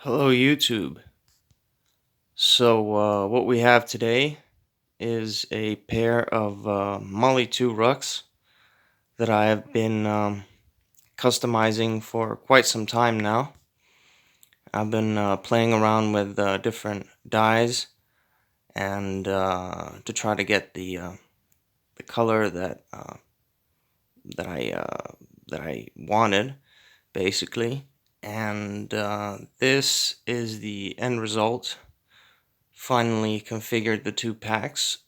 Hello YouTube. What we have today is a pair of Molle 2 rucks that I have been customizing for quite some time now. I've been playing around with different dyes and to try to get the color that I that I wanted, basically. And this is the end result. Finally configured the two packs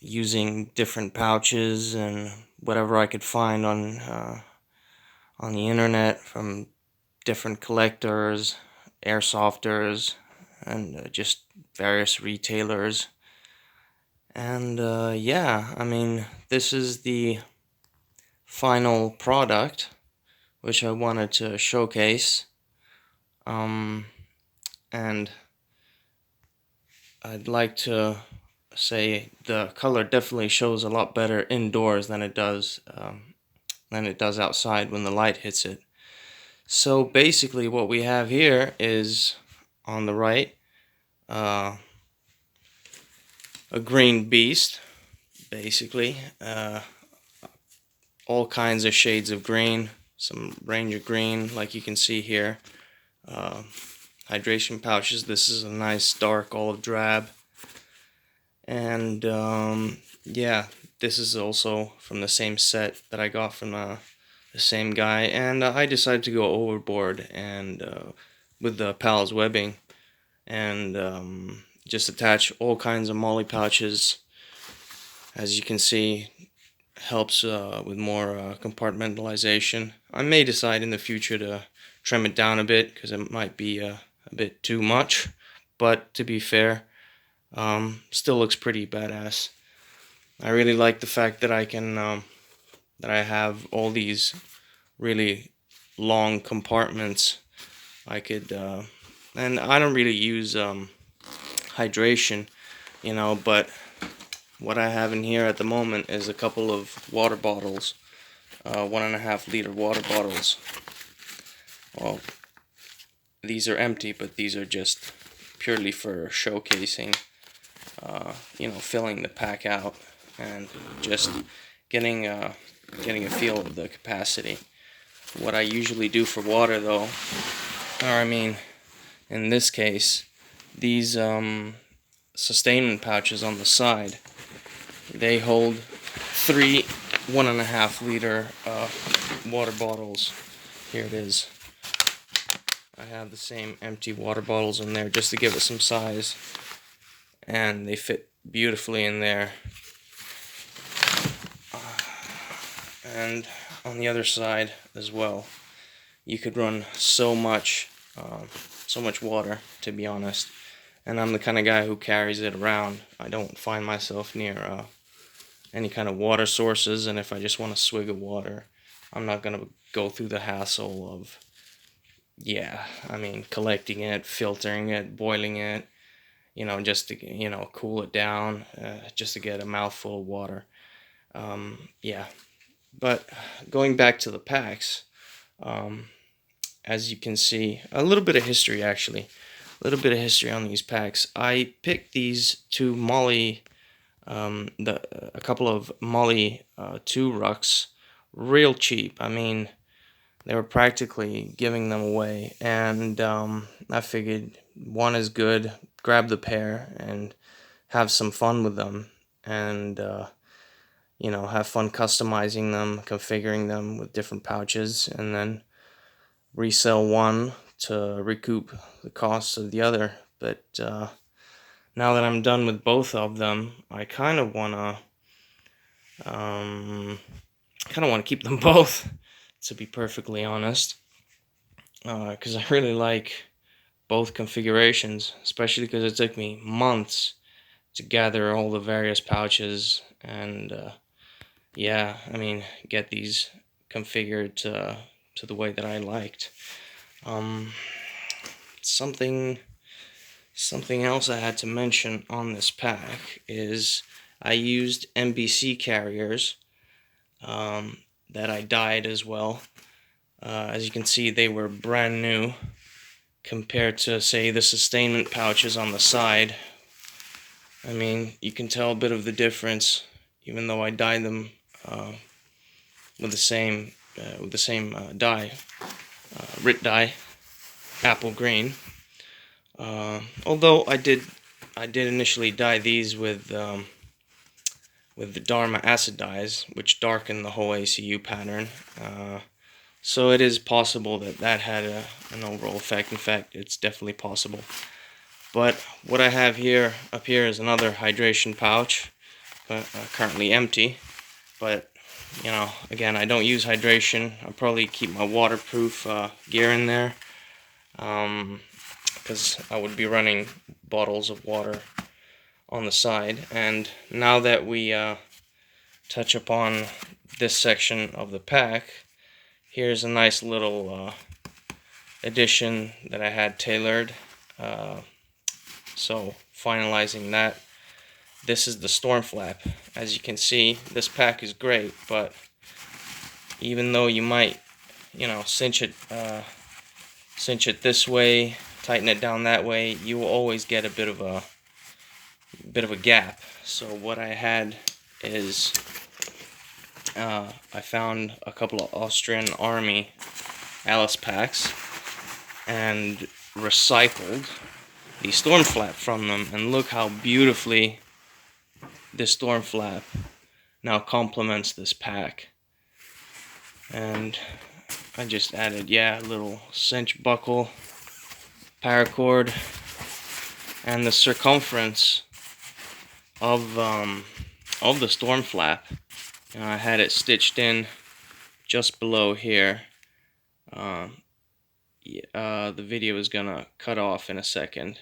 using different pouches and whatever I could find on the internet from different collectors, airsofters, and just various retailers. And yeah, I mean, this is the final product which I wanted to showcase. And I'd like to say the color definitely shows a lot better indoors than it does outside when the light hits it. So basically what we have here is, on the right, a green beast, basically. All kinds of shades of green, some Ranger green like you can see here. Hydration pouches. This is a nice dark olive drab. And yeah, this is also from the same set that I got from the same guy. And I decided to go overboard and with the Pals webbing and just attach all kinds of Molle pouches. As you can see, helps with more compartmentalization. I may decide in the future to trim it down a bit because it might be a bit too much, but to be fair, still looks pretty badass. I really like the fact that I can that I have all these really long compartments. I could and I don't really use hydration, but what I have in here at the moment is a couple of water bottles, 1.5 liter water bottles. Well, these are empty, but these are just purely for showcasing, filling the pack out and just getting a feel of the capacity. What I usually do for water, though, or I mean, in this case, these sustainment pouches on the side, they hold 3 1.5 liter water bottles. Here it is. I have the same empty water bottles in there just to give it some size, and they fit beautifully in there. And on the other side as well, you could run so much water, to be honest. And I'm the kind of guy who carries it around. I don't find myself near any kind of water sources, and if I just want a swig of water, I'm not gonna go through the hassle of, collecting it, filtering it, boiling it, just to, cool it down, just to get a mouthful of water. Yeah. But going back to the packs, as you can see, a little bit of history actually. A little bit of history on these packs. I picked these two Molle, a couple of Molle 2 rucks real cheap. I mean, they were practically giving them away, and I figured one is good, grab the pair and have some fun with them, and have fun customizing them, configuring them with different pouches, and then resell one to recoup the costs of the other. But now that I'm done with both of them, I kind of wanna keep them both, to be perfectly honest, because I really like both configurations, especially because it took me months to gather all the various pouches and get these configured to the way that I liked. Something else I had to mention on this pack is I used NBC carriers that I dyed as well. As you can see, they were brand new compared to, say, the sustainment pouches on the side. I mean, you can tell a bit of the difference, even though I dyed them with the same dye, RIT dye, apple green. Although I did initially dye these with the Dharma acid dyes, which darken the whole ACU pattern. So it is possible that had an overall effect. In fact, it's definitely possible. But what I have up here is another hydration pouch, currently empty. But you know, again, I don't use hydration. I'll probably keep my waterproof gear in there, because I would be running bottles of water on the side. And now that we touch upon this section of the pack, here's a nice little addition that I had tailored. So finalizing that, this is the storm flap. As you can see, this pack is great, but even though you might, you know, cinch it this way, tighten it down that way, you will always get a bit of a gap. So what I had is I found a couple of Austrian Army Alice packs and recycled the storm flap from them, and look how beautifully this storm flap now complements this pack. And I just added, a little cinch buckle, paracord, and the circumference of the storm flap. And I had it stitched in just below here. The video is gonna cut off in a second.